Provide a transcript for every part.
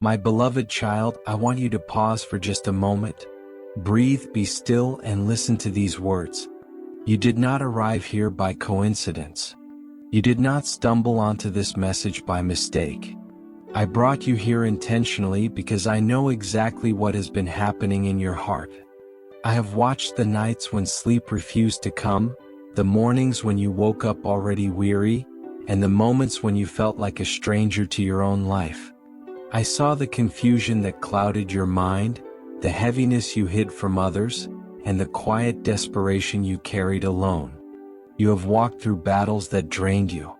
My beloved child, I want you to pause for just a moment. Breathe, be still, and listen to these words. You did not arrive here by coincidence. You did not stumble onto this message by mistake. I brought you here intentionally because I know exactly what has been happening in your heart. I have watched the nights when sleep refused to come, the mornings when you woke up already weary, and the moments when you felt like a stranger to your own life. I saw the confusion that clouded your mind, the heaviness you hid from others, and the quiet desperation you carried alone. You have walked through battles that drained you.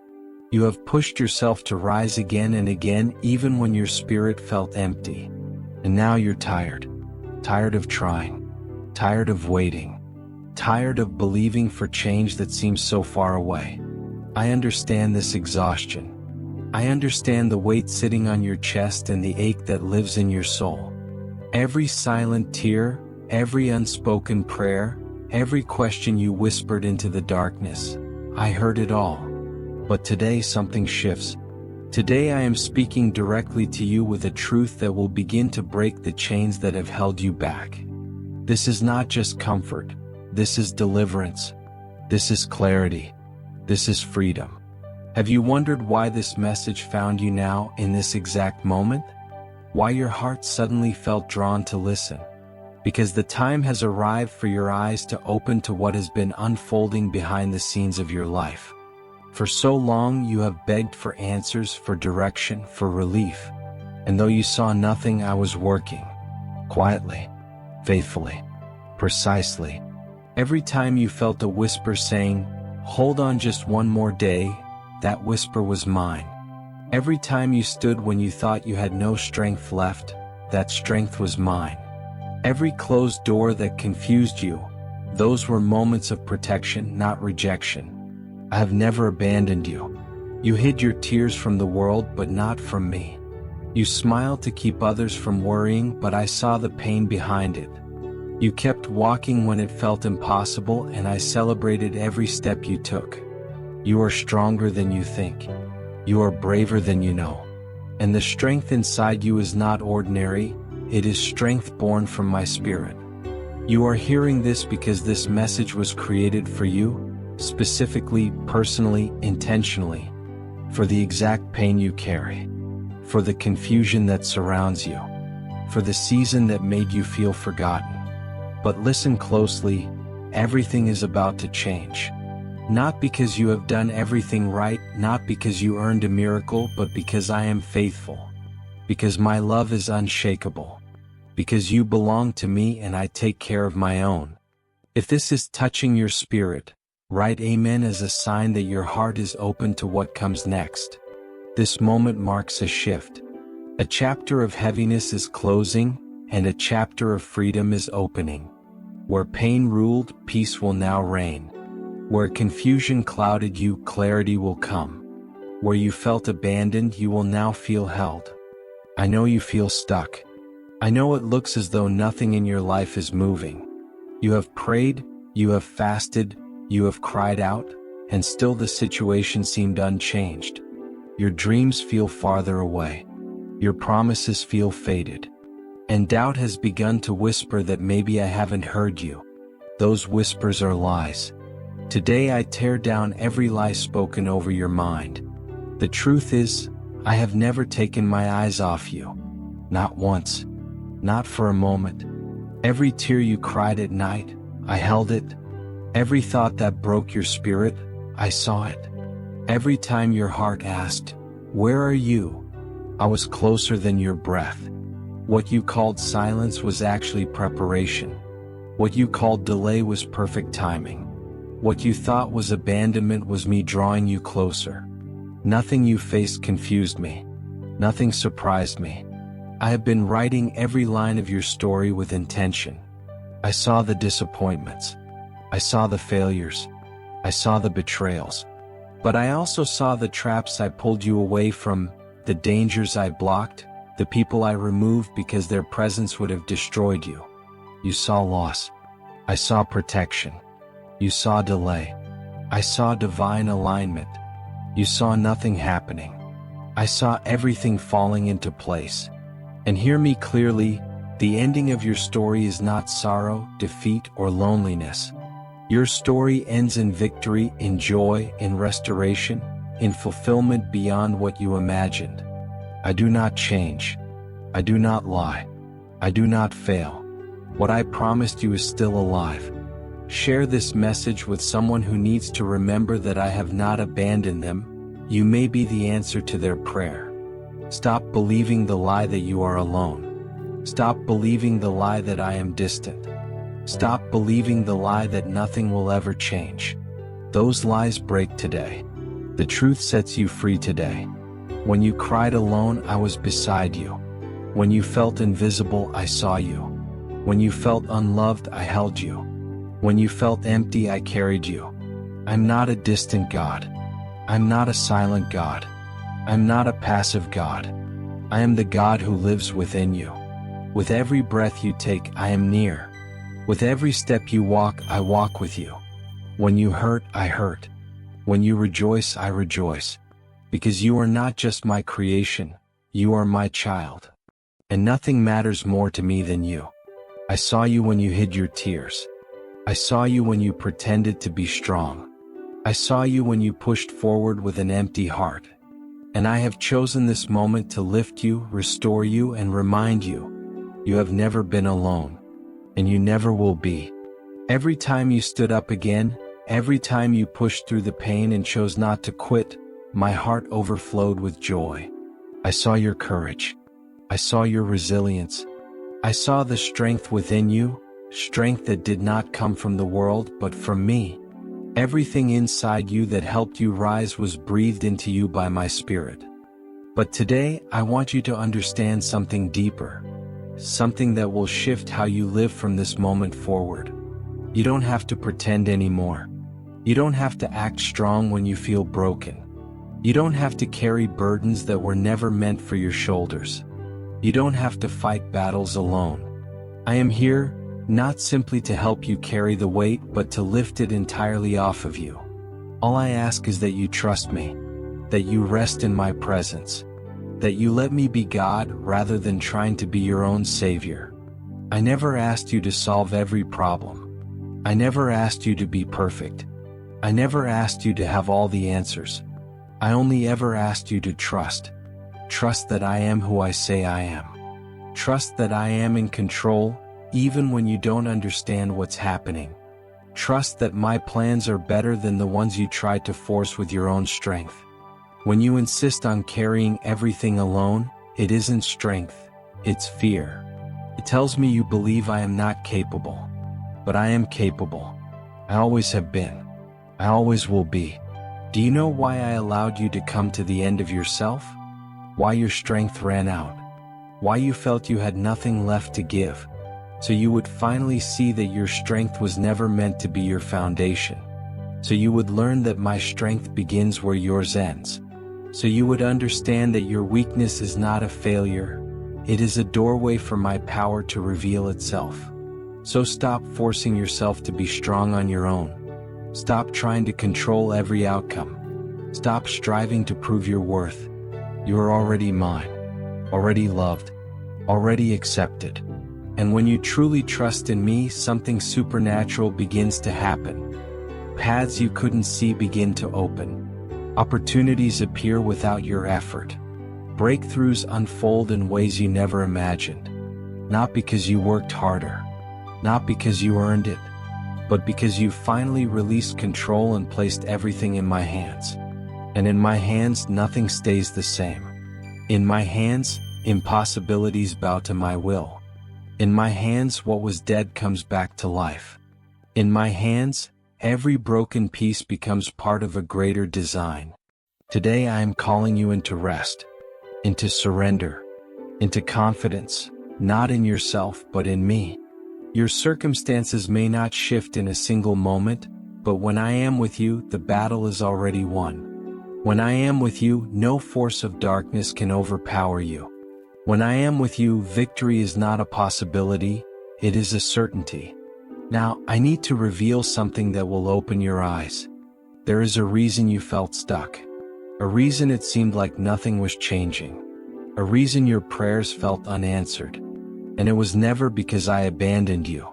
You have pushed yourself to rise again and again even when your spirit felt empty. And now you're tired. Tired of trying. Tired of waiting. Tired of believing for change that seems so far away. I understand this exhaustion. I understand the weight sitting on your chest and the ache that lives in your soul. Every silent tear, every unspoken prayer, every question you whispered into the darkness, I heard it all. But today something shifts. Today I am speaking directly to you with a truth that will begin to break the chains that have held you back. This is not just comfort. This is deliverance. This is clarity. This is freedom. Have you wondered why this message found you now in this exact moment? Why your heart suddenly felt drawn to listen? Because the time has arrived for your eyes to open to what has been unfolding behind the scenes of your life. For so long you have begged for answers, for direction, for relief. And though you saw nothing, I was working. Quietly, faithfully, precisely. Every time you felt a whisper saying, "Hold on just one more day," that whisper was mine. Every time you stood when you thought you had no strength left, that strength was mine. Every closed door that confused you, those were moments of protection, not rejection. I have never abandoned you. You hid your tears from the world, but not from me. You smiled to keep others from worrying, but I saw the pain behind it. You kept walking when it felt impossible, and I celebrated every step you took. You are stronger than you think. You are braver than you know. And the strength inside you is not ordinary. It is strength born from my spirit. You are hearing this because this message was created for you, specifically, personally, intentionally, for the exact pain you carry, for the confusion that surrounds you, for the season that made you feel forgotten. But listen closely, everything is about to change. Not because you have done everything right, not because you earned a miracle, but because I am faithful. Because my love is unshakable. Because you belong to me and I take care of my own. If this is touching your spirit, write amen as a sign that your heart is open to what comes next. This moment marks a shift. A chapter of heaviness is closing, and a chapter of freedom is opening. Where pain ruled, peace will now reign. Where confusion clouded you, clarity will come. Where you felt abandoned, you will now feel held. I know you feel stuck. I know it looks as though nothing in your life is moving. You have prayed, you have fasted, you have cried out, and still the situation seemed unchanged. Your dreams feel farther away. Your promises feel faded. And doubt has begun to whisper that maybe I haven't heard you. Those whispers are lies. Today I tear down every lie spoken over your mind. The truth is, I have never taken my eyes off you. Not once. Not for a moment. Every tear you cried at night, I held it. Every thought that broke your spirit, I saw it. Every time your heart asked, "Where are you?" I was closer than your breath. What you called silence was actually preparation. What you called delay was perfect timing. What you thought was abandonment was me drawing you closer. Nothing you faced confused me. Nothing surprised me. I have been writing every line of your story with intention. I saw the disappointments. I saw the failures. I saw the betrayals. But I also saw the traps I pulled you away from, the dangers I blocked, the people I removed because their presence would have destroyed you. You saw loss. I saw protection. You saw delay. I saw divine alignment. You saw nothing happening. I saw everything falling into place. And hear me clearly, the ending of your story is not sorrow, defeat, or loneliness. Your story ends in victory, in joy, in restoration, in fulfillment beyond what you imagined. I do not change. I do not lie. I do not fail. What I promised you is still alive. Share this message with someone who needs to remember that I have not abandoned them. You may be the answer to their prayer. Stop believing the lie that you are alone. Stop believing the lie that I am distant. Stop believing the lie that nothing will ever change. Those lies break today. The truth sets you free today. When you cried alone, I was beside you. When you felt invisible, I saw you. When you felt unloved, I held you. When you felt empty, I carried you. I'm not a distant God. I'm not a silent God. I'm not a passive God. I am the God who lives within you. With every breath you take, I am near. With every step you walk, I walk with you. When you hurt, I hurt. When you rejoice, I rejoice. Because you are not just my creation, you are my child. And nothing matters more to me than you. I saw you when you hid your tears. I saw you when you pretended to be strong. I saw you when you pushed forward with an empty heart. And I have chosen this moment to lift you, restore you, and remind you, you have never been alone. And you never will be. Every time you stood up again, every time you pushed through the pain and chose not to quit, my heart overflowed with joy. I saw your courage. I saw your resilience. I saw the strength within you, strength that did not come from the world but from me. Everything inside you that helped you rise was breathed into you by my spirit. But today, I want you to understand something deeper. Something that will shift how you live from this moment forward. You don't have to pretend anymore. You don't have to act strong when you feel broken. You don't have to carry burdens that were never meant for your shoulders. You don't have to fight battles alone. I am here, not simply to help you carry the weight, but to lift it entirely off of you. All I ask is that you trust me, that you rest in my presence, that you let me be God rather than trying to be your own savior. I never asked you to solve every problem. I never asked you to be perfect. I never asked you to have all the answers. I only ever asked you to trust. Trust that I am who I say I am. Trust that I am in control, even when you don't understand what's happening. Trust that my plans are better than the ones you tried to force with your own strength. When you insist on carrying everything alone, it isn't strength, it's fear. It tells me you believe I am not capable. But I am capable. I always have been. I always will be. Do you know why I allowed you to come to the end of yourself? Why your strength ran out? Why you felt you had nothing left to give? So you would finally see that your strength was never meant to be your foundation. So you would learn that my strength begins where yours ends. So you would understand that your weakness is not a failure. It is a doorway for my power to reveal itself. So stop forcing yourself to be strong on your own. Stop trying to control every outcome. Stop striving to prove your worth. You are already mine, already loved, already accepted. And when you truly trust in me, something supernatural begins to happen. Paths you couldn't see begin to open. Opportunities appear without your effort. Breakthroughs unfold in ways you never imagined. Not because you worked harder, not because you earned it, but because you finally released control and placed everything in my hands. And in my hands, nothing stays the same. In my hands, impossibilities bow to my will. In my hands, what was dead comes back to life. In my hands, every broken piece becomes part of a greater design. Today I am calling you into rest, into surrender, into confidence, not in yourself but in me. Your circumstances may not shift in a single moment, but when I am with you, the battle is already won. When I am with you, no force of darkness can overpower you. When I am with you, victory is not a possibility, it is a certainty. Now, I need to reveal something that will open your eyes. There is a reason you felt stuck. A reason it seemed like nothing was changing. a reason your prayers felt unanswered. And it was never because I abandoned you.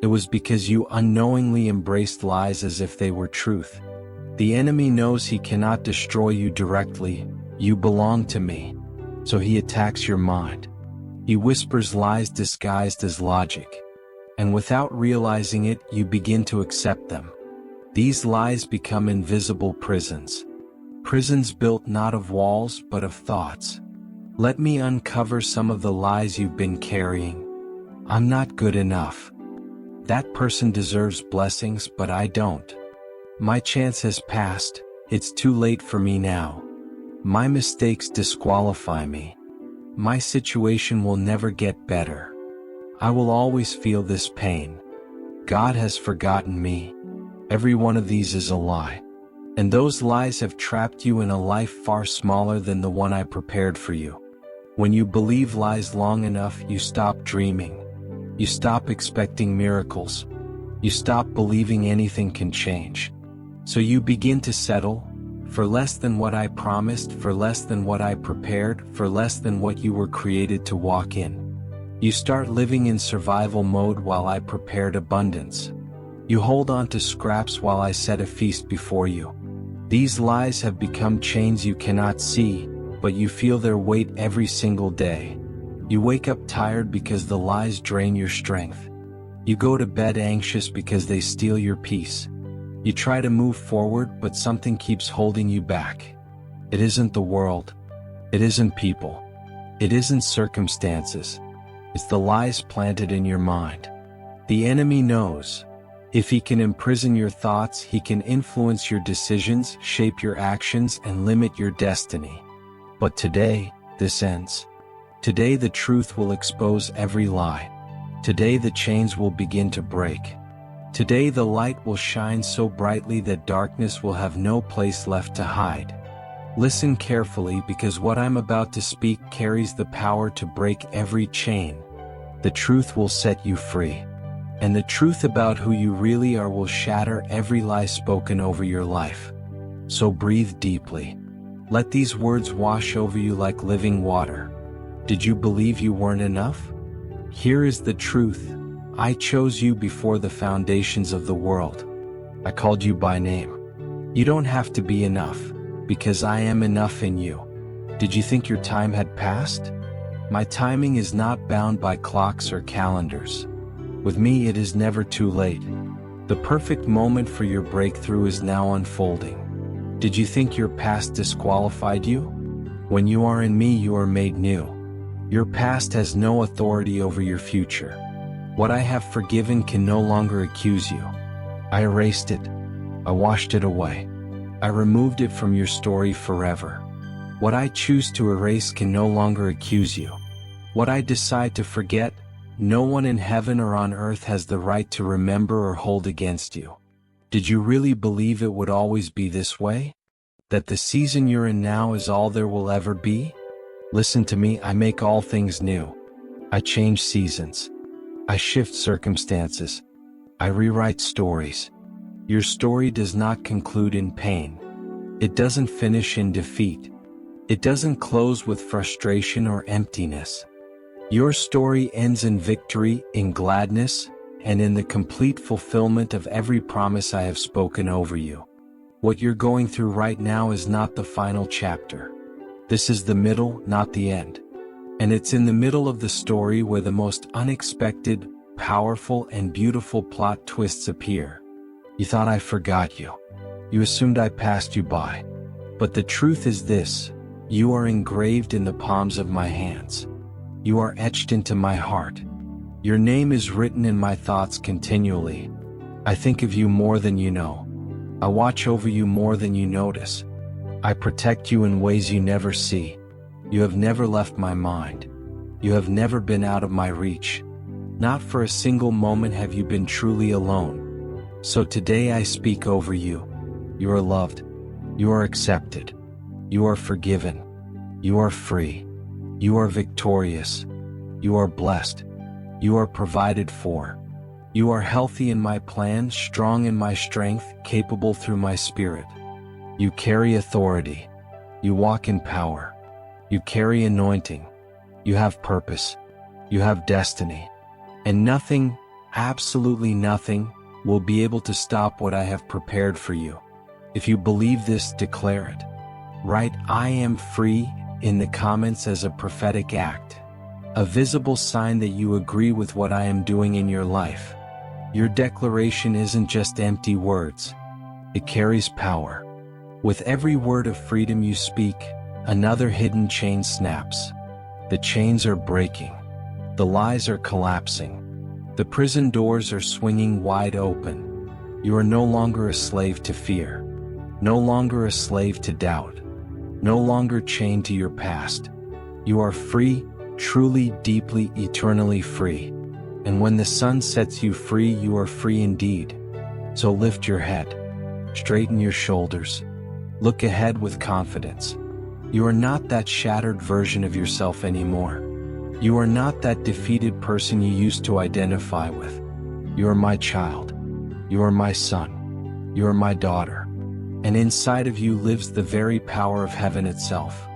It was because you unknowingly embraced lies as if they were truth. The enemy knows he cannot destroy you directly. You belong to me. So he attacks your mind. He whispers lies disguised as logic. And without realizing it, you begin to accept them. These lies become invisible prisons. Prisons built not of walls but of thoughts. Let me uncover some of the lies you've been carrying. I'm not good enough. That person deserves blessings, but I don't. My chance has passed. It's too late for me now. My mistakes disqualify me. My situation will never get better. I will always feel this pain. God has forgotten me. Every one of these is a lie. And those lies have trapped you in a life far smaller than the one I prepared for you. When you believe lies long enough, you stop dreaming. You stop expecting miracles. You stop believing anything can change. So you begin to settle for less than what I promised, for less than what I prepared, for less than what you were created to walk in. You start living in survival mode while I prepared abundance. You hold on to scraps while I set a feast before you. These lies have become chains you cannot see, but you feel their weight every single day. You wake up tired because the lies drain your strength. You go to bed anxious because they steal your peace. You try to move forward, but something keeps holding you back. It isn't the world. It isn't people. It isn't circumstances. It's the lies planted in your mind. The enemy knows. If he can imprison your thoughts, he can influence your decisions, shape your actions, and limit your destiny. But today, this ends. Today the truth will expose every lie. Today the chains will begin to break. Today the light will shine so brightly that darkness will have no place left to hide. Listen carefully, because what I'm about to speak carries the power to break every chain. The truth will set you free. And the truth about who you really are will shatter every lie spoken over your life. So breathe deeply. Let these words wash over you like living water. Did you believe you weren't enough? Here is the truth. I chose you before the foundations of the world. I called you by name. You don't have to be enough, because I am enough in you. Did you think your time had passed? My timing is not bound by clocks or calendars. With me, it is never too late. The perfect moment for your breakthrough is now unfolding. Did you think your past disqualified you? When you are in me, you are made new. Your past has no authority over your future. What I have forgiven can no longer accuse you. I erased it. I washed it away. I removed it from your story forever. What I choose to erase can no longer accuse you. What I decide to forget, no one in heaven or on earth has the right to remember or hold against you. Did you really believe it would always be this way? That the season you're in now is all there will ever be? Listen to me, I make all things new. I change seasons. I shift circumstances. I rewrite stories. Your story does not conclude in pain. It doesn't finish in defeat. It doesn't close with frustration or emptiness. Your story ends in victory, in gladness, and in the complete fulfillment of every promise I have spoken over you. What you're going through right now is not the final chapter. This is the middle, not the end. And it's in the middle of the story where the most unexpected, powerful, and beautiful plot twists appear. You thought I forgot you. You assumed I passed you by. But the truth is this: you are engraved in the palms of my hands. You are etched into my heart. Your name is written in my thoughts continually. I think of you more than you know. I watch over you more than you notice. I protect you in ways you never see. You have never left my mind. You have never been out of my reach. Not for a single moment have you been truly alone. So today I speak over you. You are loved. You are accepted. You are forgiven. You are free. You are victorious. You are blessed. You are provided for. You are healthy in my plan, strong in my strength, capable through my spirit. You carry authority. You walk in power. You carry anointing. You have purpose. You have destiny. And nothing, absolutely nothing, will be able to stop what I have prepared for you. If you believe this, declare it. Write "I am free" in the comments as a prophetic act, a visible sign that you agree with what I am doing in your life. Your declaration isn't just empty words. It carries power. With every word of freedom you speak, another hidden chain snaps. The chains are breaking. The lies are collapsing. The prison doors are swinging wide open. You are no longer a slave to fear. No longer a slave to doubt. No longer chained to your past. You are free, truly, deeply, eternally free. And when the sun sets you free, you are free indeed. So lift your head. Straighten your shoulders. Look ahead with confidence. You are not that shattered version of yourself anymore. You are not that defeated person you used to identify with. You are my child. You are my son. You are my daughter. And inside of you lives the very power of heaven itself.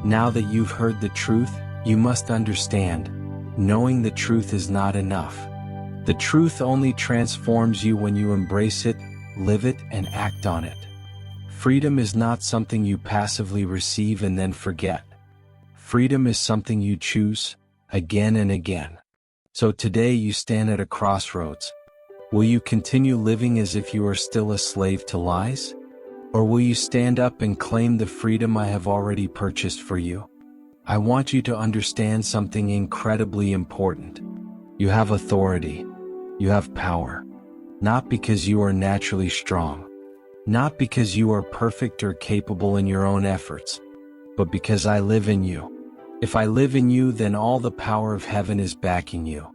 Now that you've heard the truth, you must understand, knowing the truth is not enough. The truth only transforms you when you embrace it, live it, and act on it. Freedom is not something you passively receive and then forget. Freedom is something you choose, again and again. So today you stand at a crossroads. Will you continue living as if you are still a slave to lies? Or will you stand up and claim the freedom I have already purchased for you? I want you to understand something incredibly important. You have authority. You have power. Not because you are naturally strong. Not because you are perfect or capable in your own efforts. But because I live in you. If I live in you, then all the power of heaven is backing you.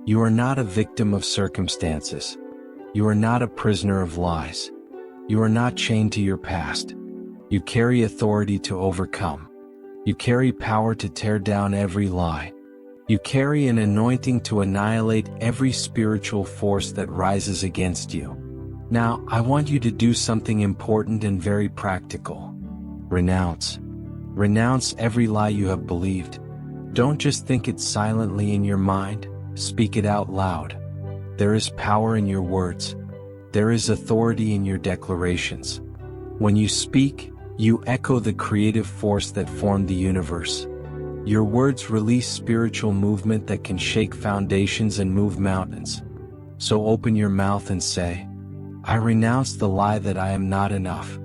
You are not a victim of circumstances. You are not a prisoner of lies. You are not chained to your past. You carry authority to overcome. You carry power to tear down every lie. You carry an anointing to annihilate every spiritual force that rises against you. Now, I want you to do something important and very practical. Renounce. Renounce every lie you have believed. Don't just think it silently in your mind, speak it out loud. There is power in your words. There is authority in your declarations. When you speak, you echo the creative force that formed the universe. Your words release spiritual movement that can shake foundations and move mountains. So open your mouth and say, I renounce the lie that I am not enough.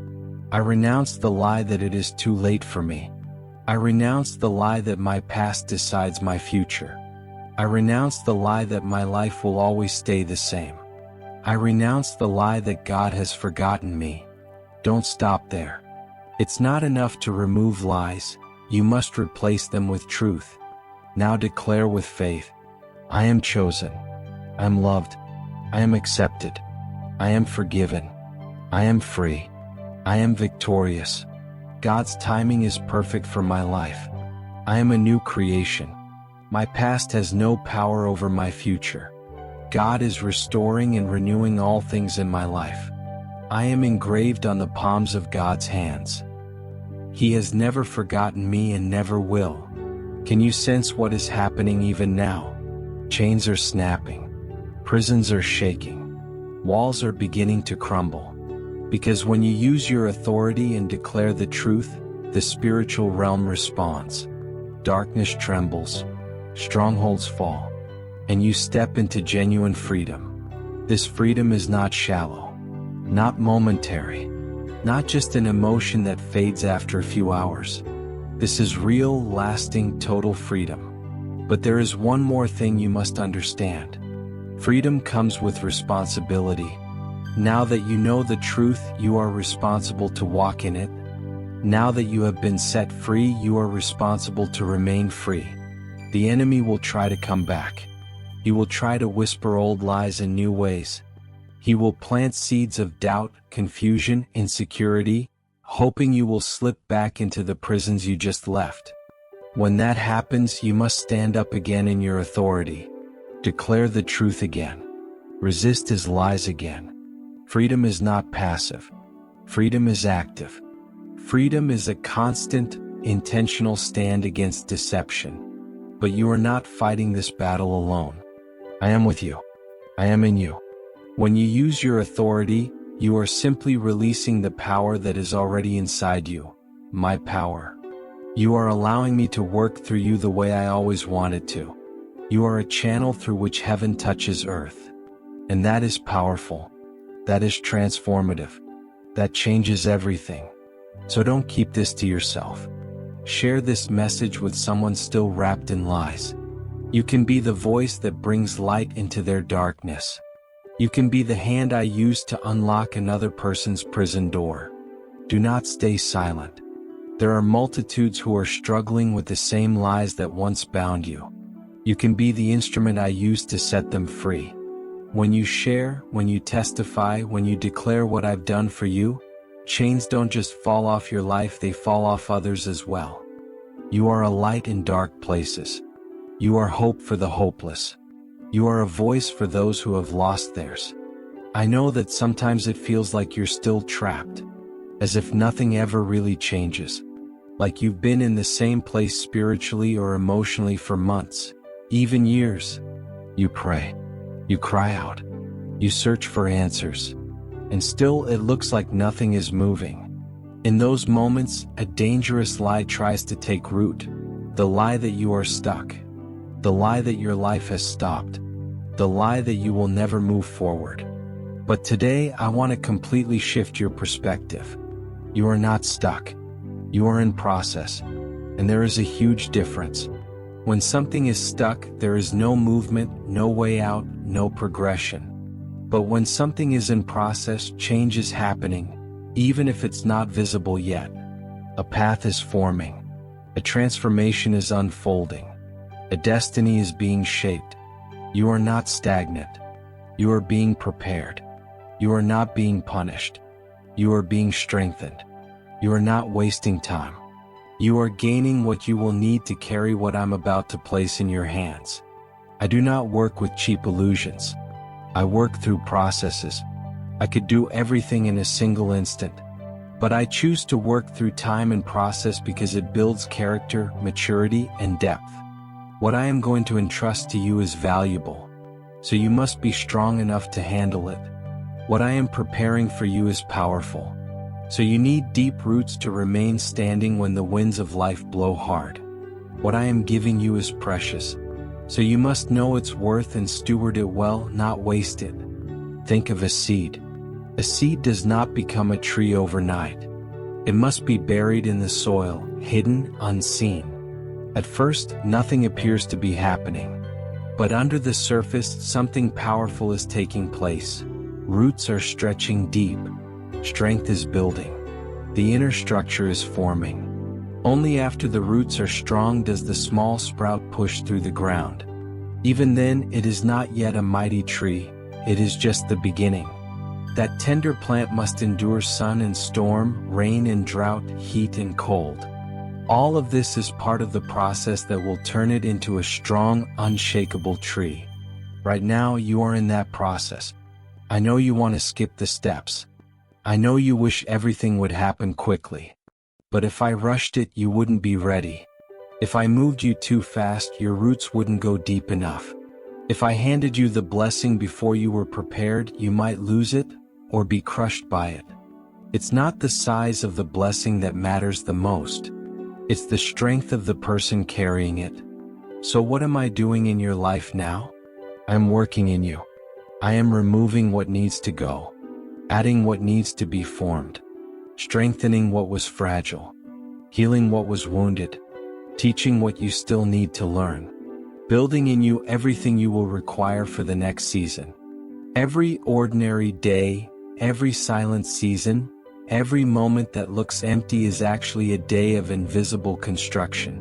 I renounce the lie that it is too late for me. I renounce the lie that my past decides my future. I renounce the lie that my life will always stay the same. I renounce the lie that God has forgotten me. Don't stop there. It's not enough to remove lies, you must replace them with truth. Now declare with faith, I am chosen. I am loved. I am accepted. I am forgiven. I am free. I am victorious. God's timing is perfect for my life. I am a new creation. My past has no power over my future. God is restoring and renewing all things in my life. I am engraved on the palms of God's hands. He has never forgotten me and never will. Can you sense what is happening even now? Chains are snapping. Prisons are shaking. Walls are beginning to crumble. Because when you use your authority and declare the truth, the spiritual realm responds. Darkness trembles. Strongholds fall. And you step into genuine freedom. This freedom is not shallow, not momentary, not just an emotion that fades after a few hours. This is real, lasting, total freedom. But there is one more thing you must understand. Freedom comes with responsibility. Now that you know the truth, you are responsible to walk in it. Now that you have been set free, you are responsible to remain free. The enemy will try to come back. He will try to whisper old lies in new ways. He will plant seeds of doubt, confusion, insecurity, hoping you will slip back into the prisons you just left. When that happens, you must stand up again in your authority. Declare the truth again. Resist his lies again. Freedom is not passive. Freedom is active. Freedom is a constant, intentional stand against deception. But you are not fighting this battle alone. I am with you. I am in you. When you use your authority, you are simply releasing the power that is already inside you, my power. You are allowing me to work through you the way I always wanted to. You are a channel through which heaven touches earth. And that is powerful. That is transformative. That changes everything. So don't keep this to yourself. Share this message with someone still wrapped in lies. You can be the voice that brings light into their darkness. You can be the hand I use to unlock another person's prison door. Do not stay silent. There are multitudes who are struggling with the same lies that once bound you. You can be the instrument I use to set them free. When you share, when you testify, when you declare what I've done for you, chains don't just fall off your life, they fall off others as well. You are a light in dark places. You are hope for the hopeless. You are a voice for those who have lost theirs. I know that sometimes it feels like you're still trapped, as if nothing ever really changes, like you've been in the same place spiritually or emotionally for months, even years. You pray, you cry out, you search for answers, and still it looks like nothing is moving. In those moments, a dangerous lie tries to take root, the lie that you are stuck, the lie that your life has stopped, the lie that you will never move forward. But today I want to completely shift your perspective. You are not stuck. You are in process. And there is a huge difference. When something is stuck, there is no movement, no way out, no progression. But when something is in process, change is happening, even if it's not visible yet. A path is forming. A transformation is unfolding. A destiny is being shaped. You are not stagnant. You are being prepared. You are not being punished. You are being strengthened. You are not wasting time. You are gaining what you will need to carry what I'm about to place in your hands. I do not work with cheap illusions. I work through processes. I could do everything in a single instant, but I choose to work through time and process because it builds character, maturity, and depth. What I am going to entrust to you is valuable, so you must be strong enough to handle it. What I am preparing for you is powerful, so you need deep roots to remain standing when the winds of life blow hard. What I am giving you is precious, so you must know its worth and steward it well, not waste it. Think of a seed. A seed does not become a tree overnight. It must be buried in the soil, hidden, unseen. At first, nothing appears to be happening. But under the surface, something powerful is taking place. Roots are stretching deep. Strength is building. The inner structure is forming. Only after the roots are strong does the small sprout push through the ground. Even then, it is not yet a mighty tree. It is just the beginning. That tender plant must endure sun and storm, rain and drought, heat and cold. All of this is part of the process that will turn it into a strong, unshakable tree. Right now, you are in that process. I know you want to skip the steps. I know you wish everything would happen quickly. But if I rushed it, you wouldn't be ready. If I moved you too fast, your roots wouldn't go deep enough. If I handed you the blessing before you were prepared, you might lose it or be crushed by it. It's not the size of the blessing that matters the most. It's the strength of the person carrying it. So what am I doing in your life now? I'm working in you. I am removing what needs to go, adding what needs to be formed, strengthening what was fragile, healing what was wounded, teaching what you still need to learn, building in you everything you will require for the next season. Every ordinary day, every silent season, every moment that looks empty is actually a day of invisible construction.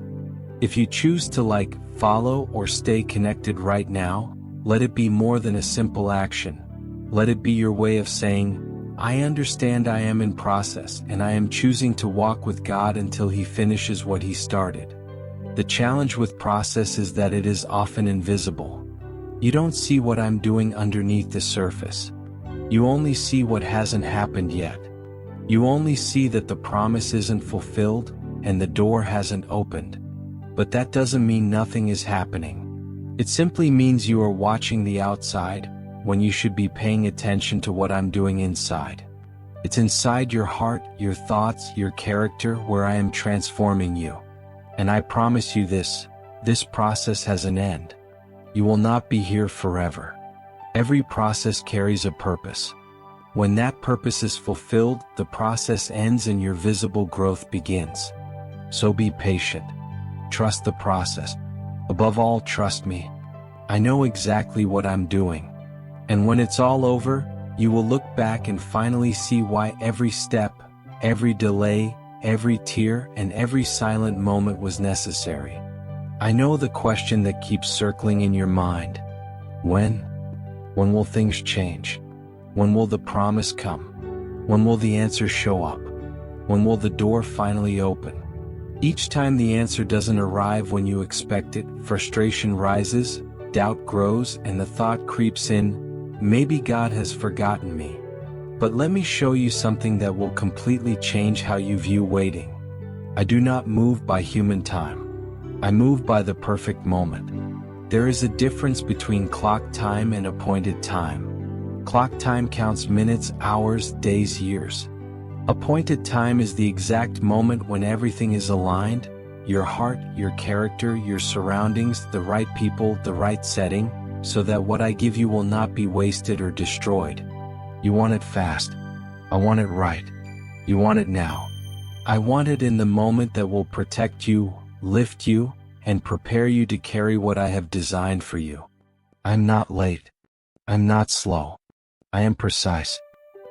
If you choose to follow or stay connected right now, let it be more than a simple action. Let it be your way of saying, I understand I am in process and I am choosing to walk with God until He finishes what He started. The challenge with process is that it is often invisible. You don't see what I'm doing underneath the surface. You only see what hasn't happened yet. You only see that the promise isn't fulfilled, and the door hasn't opened. But that doesn't mean nothing is happening. It simply means you are watching the outside, when you should be paying attention to what I'm doing inside. It's inside your heart, your thoughts, your character, where I am transforming you. And I promise you this process has an end. You will not be here forever. Every process carries a purpose. When that purpose is fulfilled, the process ends and your visible growth begins. So be patient. Trust the process. Above all, trust me. I know exactly what I'm doing. And when it's all over, you will look back and finally see why every step, every delay, every tear, and every silent moment was necessary. I know the question that keeps circling in your mind. When? When will things change? When will the promise come? When will the answer show up? When will the door finally open? Each time the answer doesn't arrive when you expect it, frustration rises, doubt grows, and the thought creeps in, maybe God has forgotten me. But let me show you something that will completely change how you view waiting. I do not move by human time. I move by the perfect moment. There is a difference between clock time and appointed time. Clock time counts minutes, hours, days, years. Appointed time is the exact moment when everything is aligned, your heart, your character, your surroundings, the right people, the right setting, so that what I give you will not be wasted or destroyed. You want it fast. I want it right. You want it now. I want it in the moment that will protect you, lift you, and prepare you to carry what I have designed for you. I'm not late. I'm not slow. I am precise.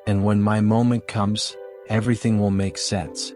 And when my moment comes, everything will make sense.